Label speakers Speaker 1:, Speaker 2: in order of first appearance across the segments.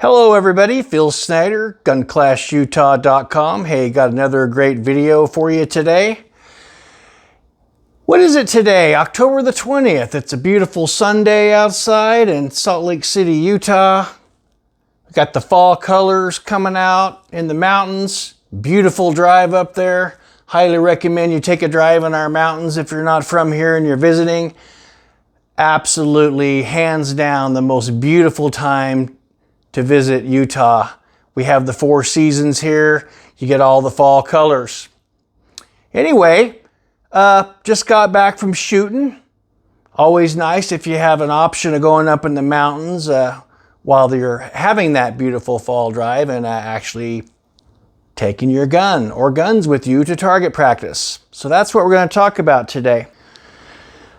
Speaker 1: Hello everybody, Phil Snyder, GunClassUtah.com. Hey, got another great video for you today. What is it today? October the 20th. It's a beautiful Sunday outside in Salt Lake City, Utah. We've got the fall colors coming out in the mountains. Beautiful drive up there. Highly recommend you take a drive in our mountains if you're not from here and you're visiting. Absolutely, hands down, the most beautiful time to visit Utah. We have the 4 seasons here. You get all the fall colors. Anyway, just got back from shooting. Always nice if you have an option of going up in the mountains while you're having that beautiful fall drive and actually taking your gun or guns with you to target practice. So that's what we're going to talk about today.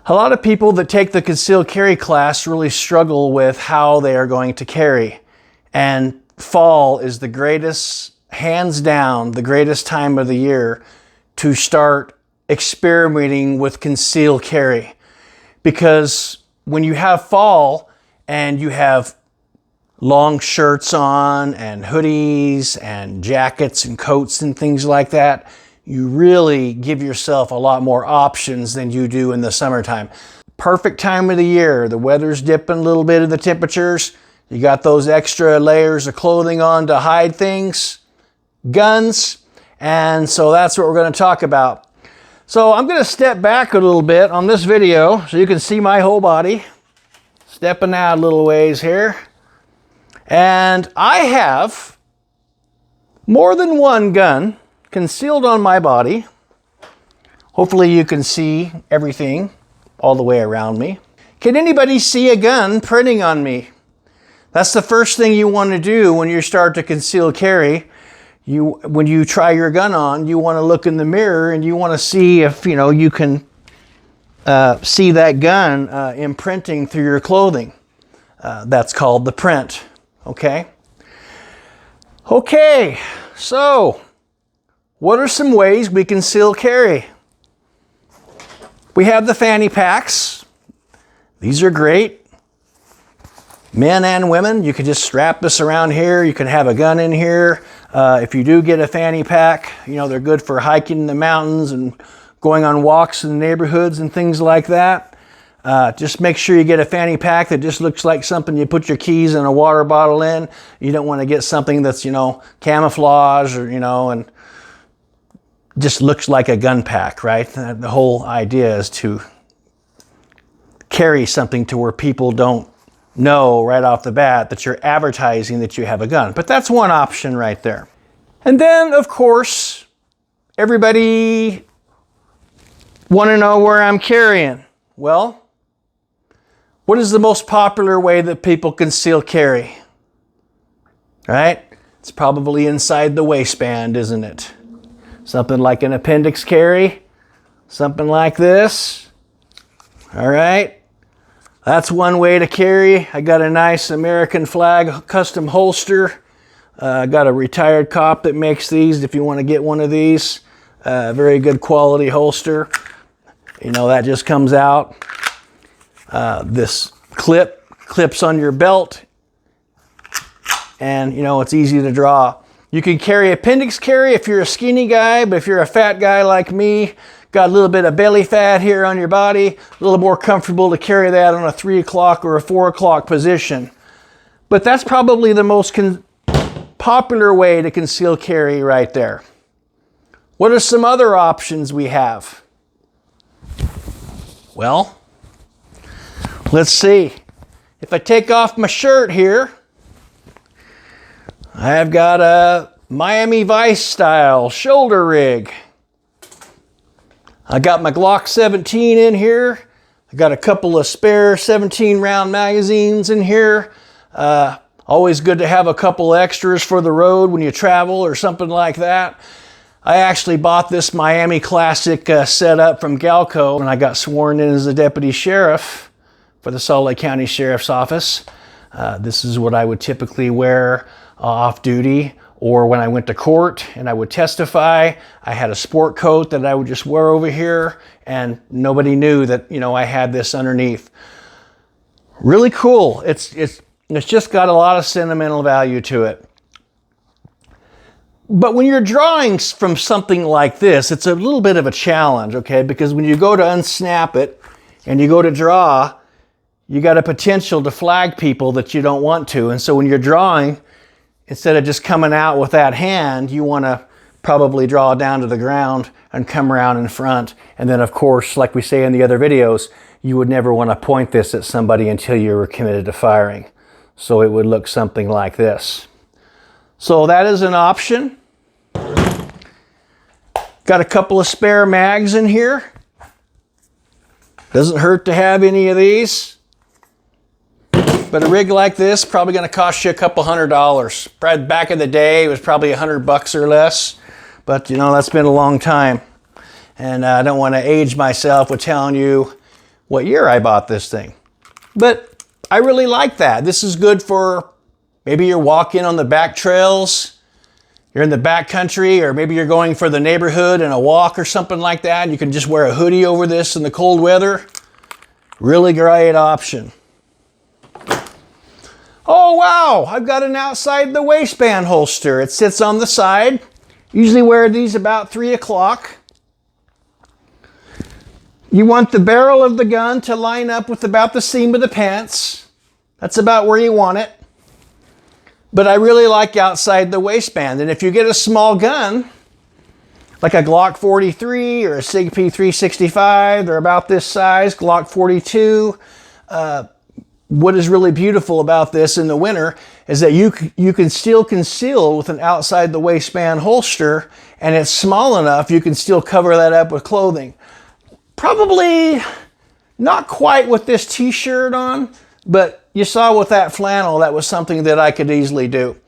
Speaker 1: A lot of people that take the concealed carry class really struggle with how they are going to carry. And fall is the greatest, hands down, the greatest time of the year to start experimenting with concealed carry. Because when you have fall and you have long shirts on and hoodies and jackets and coats and things like that, you really give yourself a lot more options than you do in the summertime. Perfect time of the year. The weather's dipping a little bit in the temperatures. You got those extra layers of clothing on to hide things, guns, and so that's what we're going to talk about. So I'm going to step back a little bit on this video so you can see my whole body. Stepping out a little ways here. And I have more than one gun concealed on my body. Hopefully you can see everything all the way around me. Can anybody see a gun printing on me? That's the first thing you want to do when you start to conceal carry. When you try your gun on, you want to look in the mirror and you want to see if you can see that gun imprinting through your clothing. That's called the print. Okay. Okay. So, what are some ways we conceal carry? We have the fanny packs. These are great. Men and women, you can just strap this around here. You can have a gun in here. If you do get a fanny pack, they're good for hiking in the mountains and going on walks in the neighborhoods and things like that. Just make sure you get a fanny pack that just looks like something you put your keys and a water bottle in. You don't want to get something that's, camouflage or, and just looks like a gun pack, right? The whole idea is to carry something to where people don't know right off the bat that you're advertising that you have a gun. But that's one option right there. And then, of course, everybody want to know where I'm carrying. Well, what is the most popular way that people conceal carry? Right? It's probably inside the waistband, isn't it? Something like an appendix carry. Something like this. All right. That's one way to carry. I got a nice American flag custom holster. I got a retired cop that makes these if you want to get one of these. Very good quality holster. That just comes out. This clips on your belt. And, it's easy to draw. You can carry appendix carry if you're a skinny guy, but if you're a fat guy like me, got a little bit of belly fat here on your body, a little more comfortable to carry that on a 3 o'clock or a 4 o'clock position. But that's probably the most popular way to conceal carry right there. What are some other options we have? Well, let's see. If I take off my shirt here, I've got a Miami Vice style shoulder rig. I got my Glock 17 in here. I got a couple of spare 17 round magazines in here. Always good to have a couple extras for the road when you travel or something like that. I actually bought this Miami Classic setup from Galco when I got sworn in as a deputy sheriff for the Salt Lake County Sheriff's Office. This is what I would typically wear off duty or when I went to court and I would testify. I had a sport coat that I would just wear over here and nobody knew that, I had this underneath. Really cool. It's It's just got a lot of sentimental value to it. But when you're drawing from something like this, it's a little bit of a challenge, okay? Because when you go to unsnap it and you go to draw, you got a potential to flag people that you don't want to. And so when you're drawing, instead of just coming out with that hand, you want to probably draw down to the ground and come around in front. And then of course, like we say in the other videos, you would never want to point this at somebody until you were committed to firing. So it would look something like this. So that is an option. Got a couple of spare mags in here. Doesn't hurt to have any of these. But a rig like this probably going to cost you a couple $100. Probably back in the day, it was probably $100 or less. But you know, that's been a long time. And I don't want to age myself with telling you what year I bought this thing. But I really like that. This is good for maybe you're walking on the back trails, you're in the back country, or maybe you're going for the neighborhood and a walk or something like that. You can just wear a hoodie over this in the cold weather. Really great option. Oh wow, I've got an outside the waistband holster. It sits on the side. Usually wear these about 3 o'clock. You want the barrel of the gun to line up with about the seam of the pants. That's about where you want it. But I really like outside the waistband. And if you get a small gun, like a Glock 43 or a SIG P365, they're about this size, Glock 42. What is really beautiful about this in the winter is that you can still conceal with an outside the waistband holster, and it's small enough you can still cover that up with clothing. Probably not quite with this t-shirt on, but you saw with that flannel, that was something that I could easily do.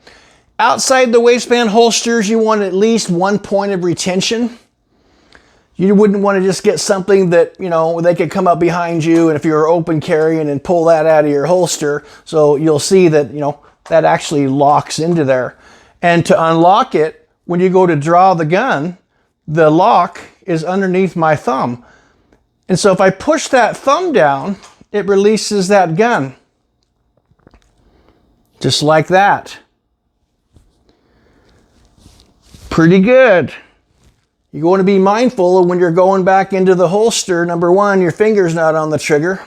Speaker 1: Outside the waistband holsters, you want at least 1 point of retention. You wouldn't want to just get something that, you know, they could come up behind you and if you're open carrying and pull that out of your holster. So you'll see that, you know, that actually locks into there. And to unlock it, when you go to draw the gun, the lock is underneath my thumb. And so if I push that thumb down, it releases that gun. Just like that. Pretty good. You want to be mindful of when you're going back into the holster. Number one, your finger's not on the trigger.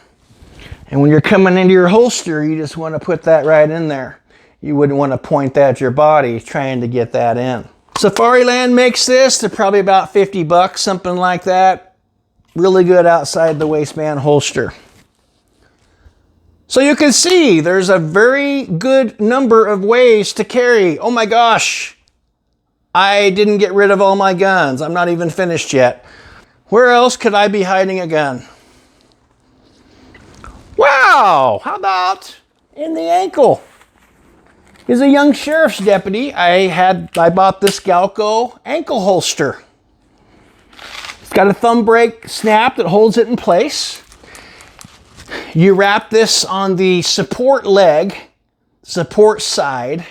Speaker 1: And when you're coming into your holster, you just want to put that right in there. You wouldn't want to point that at your body trying to get that in. Safariland makes this. They're probably about $50, something like that. Really good outside the waistband holster. So you can see there's a very good number of ways to carry. Oh my gosh, I didn't get rid of all my guns. I'm not even finished yet. Where else could I be hiding a gun? Wow, how about in the ankle? As a young sheriff's deputy, I bought this Galco ankle holster. It's got a thumb brake snap that holds it in place. You wrap this on the support leg, support side,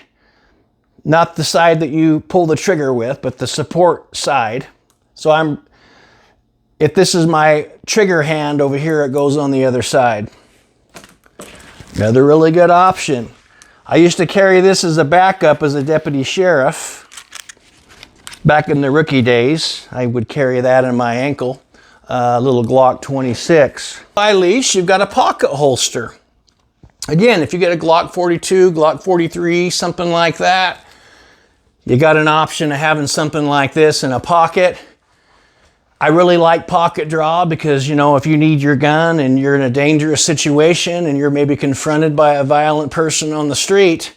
Speaker 1: not the side that you pull the trigger with, but the support side. So if this is my trigger hand over here, it goes on the other side. Another really good option. I used to carry this as a backup as a deputy sheriff. Back in the rookie days, I would carry that in my ankle. Little Glock 26. By leash, you've got a pocket holster. Again, if you get a Glock 42, Glock 43, something like that, you got an option of having something like this in a pocket. I really like pocket draw because, you know, if you need your gun and you're in a dangerous situation and you're maybe confronted by a violent person on the street,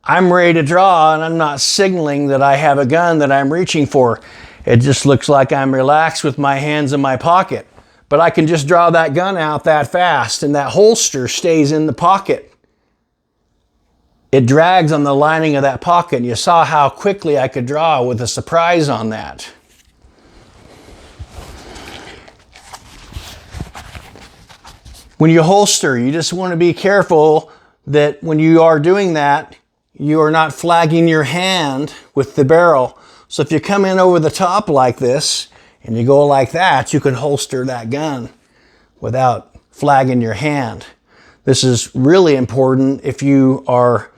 Speaker 1: I'm ready to draw and I'm not signaling that I have a gun that I'm reaching for. It just looks like I'm relaxed with my hands in my pocket. But I can just draw that gun out that fast and that holster stays in the pocket. It drags on the lining of that pocket. And you saw how quickly I could draw with a surprise on that. When you holster, you just want to be careful that when you are doing that, you are not flagging your hand with the barrel. So if you come in over the top like this and you go like that, you can holster that gun without flagging your hand. This is really important if you are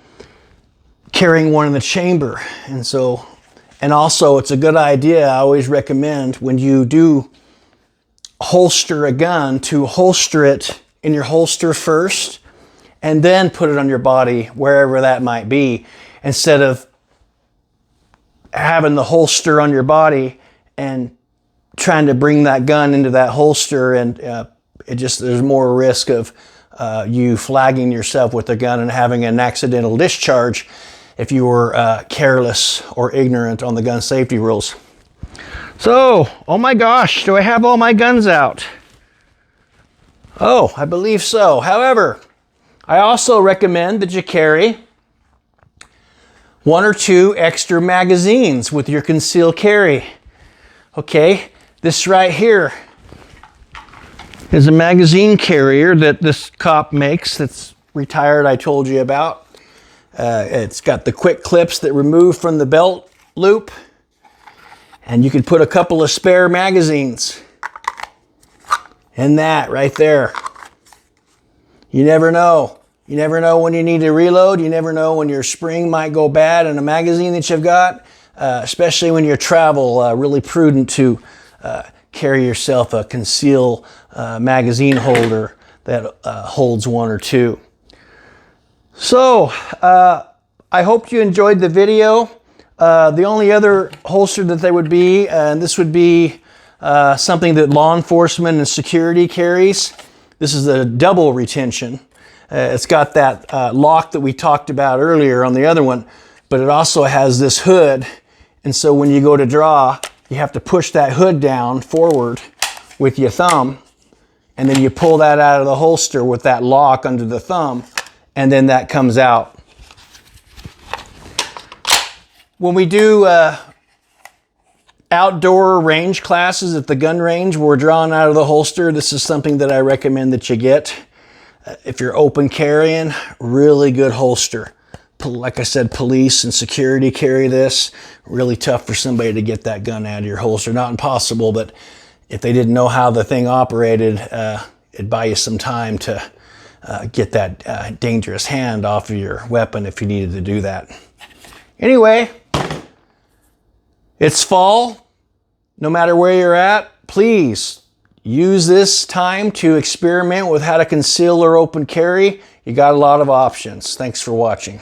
Speaker 1: carrying one in the chamber. And also it's a good idea, I always recommend when you do holster a gun to holster it in your holster first and then put it on your body wherever that might be, instead of having the holster on your body and trying to bring that gun into that holster, and there's more risk of you flagging yourself with the gun and having an accidental discharge if you were careless or ignorant on the gun safety rules. So, oh my gosh, do I have all my guns out? Oh, I believe so. However, I also recommend that you carry 1 or 2 extra magazines with your concealed carry. Okay, this right here is a magazine carrier that this cop makes that's retired, I told you about. It's got the quick clips that remove from the belt loop, and you can put a couple of spare magazines in that right there. You never know. You never know when you need to reload. You never know when your spring might go bad in a magazine that you've got, especially when you travel. Really prudent to carry yourself a conceal magazine holder that holds 1 or 2. So, I hope you enjoyed the video. The only other holster that there would be, and this would be something that law enforcement and security carries. This is a double retention. It's got that lock that we talked about earlier on the other one, but it also has this hood. And so when you go to draw, you have to push that hood down forward with your thumb, and then you pull that out of the holster with that lock under the thumb, and then that comes out. When we do outdoor range classes at the gun range, we're drawing out of the holster. This is something that I recommend that you get. If you're open carrying, really good holster. Like I said, police and security carry this. Really tough for somebody to get that gun out of your holster. Not impossible, but if they didn't know how the thing operated, it'd buy you some time to get that dangerous hand off of your weapon if you needed to do that. Anyway, it's fall. No matter where you're at, please use this time to experiment with how to conceal or open carry. You got a lot of options. Thanks for watching.